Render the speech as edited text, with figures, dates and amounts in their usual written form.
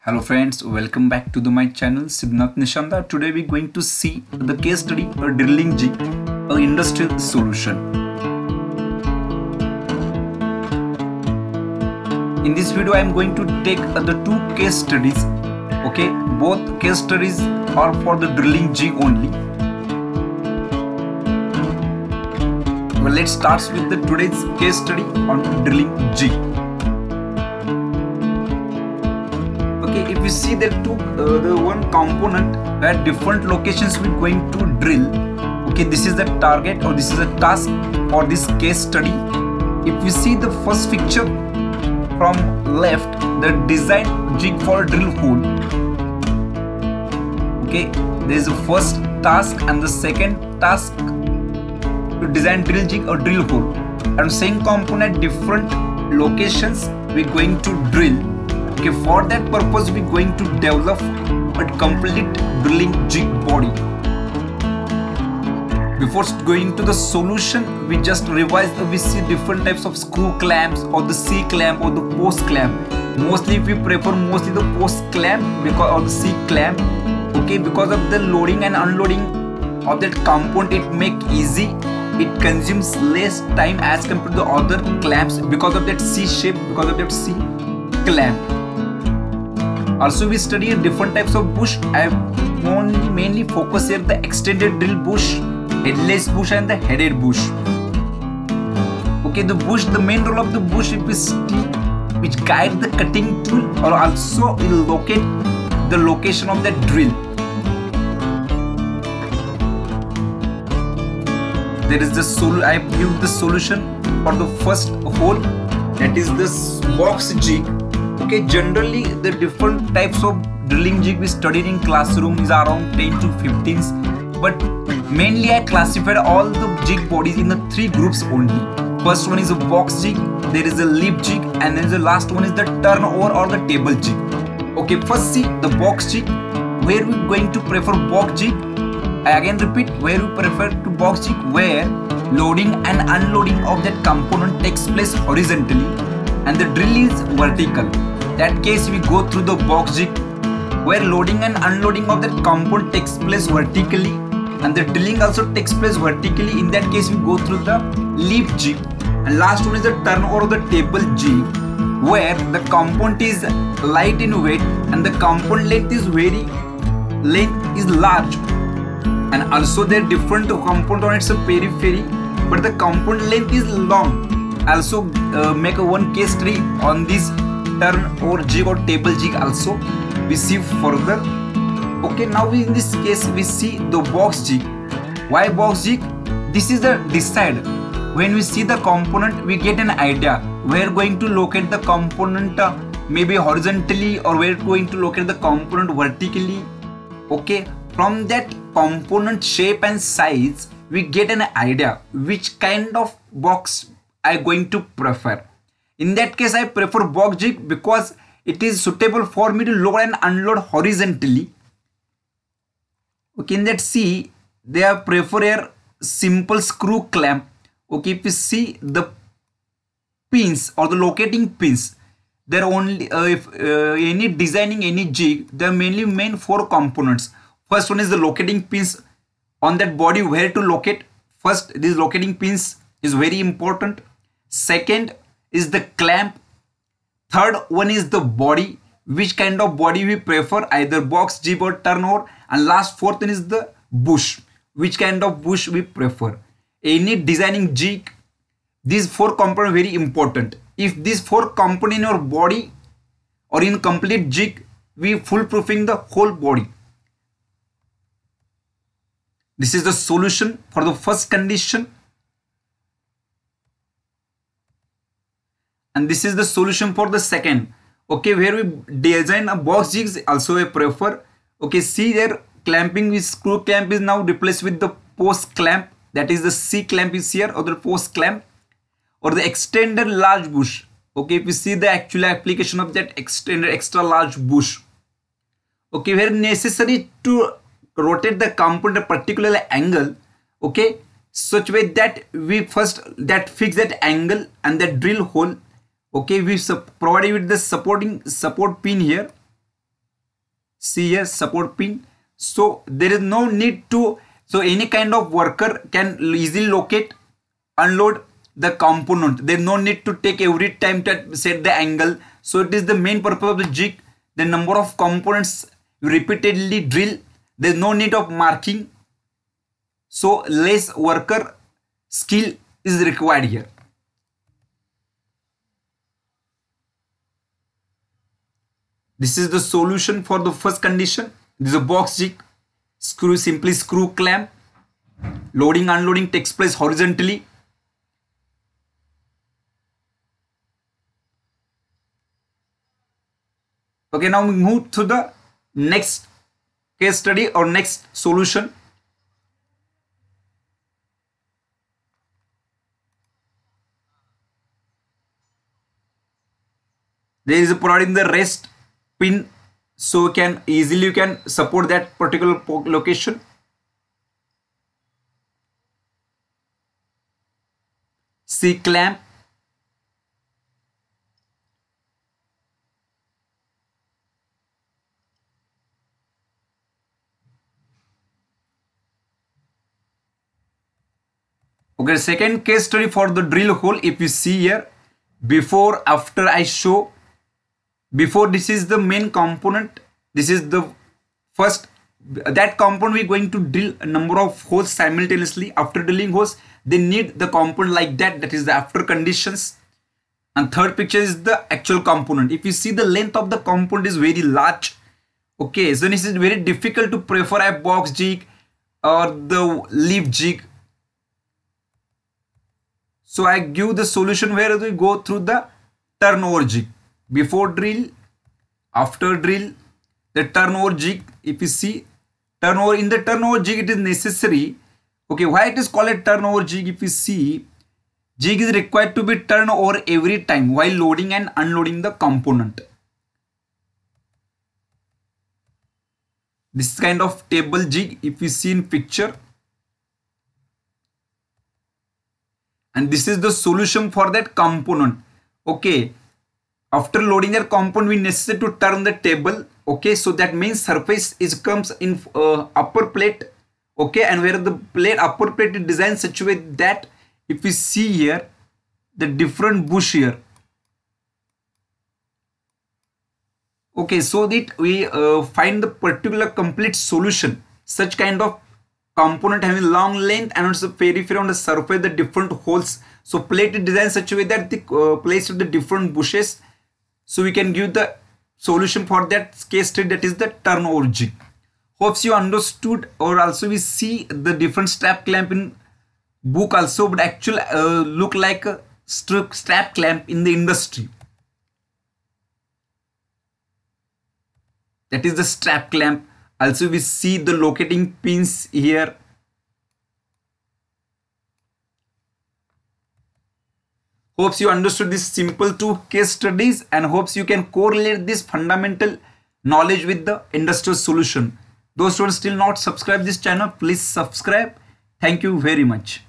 Hello friends, welcome back to my channel Sibnath Nishanda. Today we're going to see the case study a drilling jig, a industrial solution. In this video I am going to take the two case studies. Okay, both case studies are for the drilling jig only. Well, let's start with the today's case study on drilling jig. If we see that the one component at different locations we're going to drill. Okay, this is the target or this is a task for this case study. If we see the first picture from left, the design jig for a drill hole. Okay, there is a first task and the second task to design drill jig or drill hole, and same component different locations we're going to drill. Okay, for that purpose we're going to develop a complete drilling jig body. Before going to the solution, we just revise. We see different types of screw clamps or the C clamp or the post clamp. Mostly we prefer the post clamp because of the C clamp. Okay, because of the loading and unloading of that component, it make easy. It consumes less time as compared to the other clamps because of that C shape, because of that C clamp. Also, we study different types of bush. I mainly focus here the extended drill bush, headless bush, and the headed bush. Okay, the bush, the main role of the bush is which guide the cutting tool or also will locate the location of the drill. There is the I give the solution for the first hole, that is this box jig. Okay, generally the different types of drilling jig we studied in classroom is around 10 to 15, but mainly I classified all the jig bodies in the three groups only. First one is a box jig, there is a leap jig, and then the last one is the turnover or the table jig. Okay, first see the box jig, where we going to prefer box jig. I again repeat, where we prefer to box jig, where loading and unloading of that component takes place horizontally and the drill is vertical. That case we go through the box jig. Where loading and unloading of that component takes place vertically and the drilling also takes place vertically, in that case we go through the leap jig. And last one is the turnover of the table jig, where the component is light in weight and the component length is large, and also there are different component on its periphery, but the component length is long. Also make a one case study on this turn or jig or table jig also we see further. Okay, now in this case we see the box jig. Why box jig? This is the decide. When we see the component, we get an idea where going to locate the component, maybe horizontally, or we're going to locate the component vertically. Okay, from that component shape and size we get an idea which kind of box I'm going to prefer. In that case I prefer box jig because it is suitable for me to load and unload horizontally. Okay, in that see they are prefer a simple screw clamp. Okay, if you see the pins or the locating pins, they're only any designing any jig, they're main four components. First one is the locating pins on that body, where to locate. First, these locating pins is very important. Second is the clamp. Third one is the body, which kind of body we prefer, either box, jig or turnover. And last fourth one is the bush, which kind of bush we prefer. Any designing jig, these four components very important. If these four components in your body or in complete jig, we foolproofing the whole body. This is the solution for the first condition. And this is the solution for the second. Okay, where we design a box jigs also I prefer. Okay, see there clamping with screw clamp is now replaced with the post clamp, that is the C clamp is here, or the post clamp, or the extended large bush. Okay, if you see the actual application of that extended extra large bush. Okay, where necessary to rotate the component a particular angle. Okay, such way that we first fix that angle and the drill hole. Okay, we provided with the support pin here. see here support pin. So there is no need to, so any kind of worker can easily locate, unload the component. There is no need to take every time to set the angle. So it is the main purpose of the jig. The number of components you repeatedly drill, there is no need of marking. So less worker skill is required here. This is the solution for the first condition. This is a box jig. Screw, simply screw clamp. Loading, unloading takes place horizontally. Okay, now we move to the next case study or next solution. There is a providing the rest pin, so you can support that particular location. C clamp. Okay, second case study for the drill hole. If you see here, before, after I show. Before, this is the main component. This is the first, that component we're going to drill a number of holes simultaneously. After drilling holes, they need the component like that. That is the after conditions. And third picture is the actual component. If you see, the length of the component is very large. Okay, so this is very difficult to prefer a box jig or the leaf jig. So I give the solution where we go through the turnover jig. Before drill, after drill, the turnover jig. If you see, turnover, in the turnover jig it is necessary. Okay, why it is called a turnover jig? If you see, jig is required to be turned over every time while loading and unloading the component. This kind of table jig, if you see in picture. And this is the solution for that component. Okay. After loading that component, we necessary to turn the table. Okay, so that means surface is comes in upper plate. Okay, and where the plate, upper plate is designed such a way that if we see here, the different bush here. Okay, so that we find the particular complete solution. Such kind of component having long length and also periphery on the surface, the different holes. So plate is designed such a way that the place of the different bushes. So we can give the solution for that case study, that is the turnover jig. Hopes you understood, or also we see the different strap clamp in book also, but actually look like a strap clamp in the industry. That is the strap clamp. Also we see the locating pins here. Hopes you understood this simple two case studies, and hopes you can correlate this fundamental knowledge with the industrial solution. Those who are still not subscribed this channel, please subscribe. Thank you very much.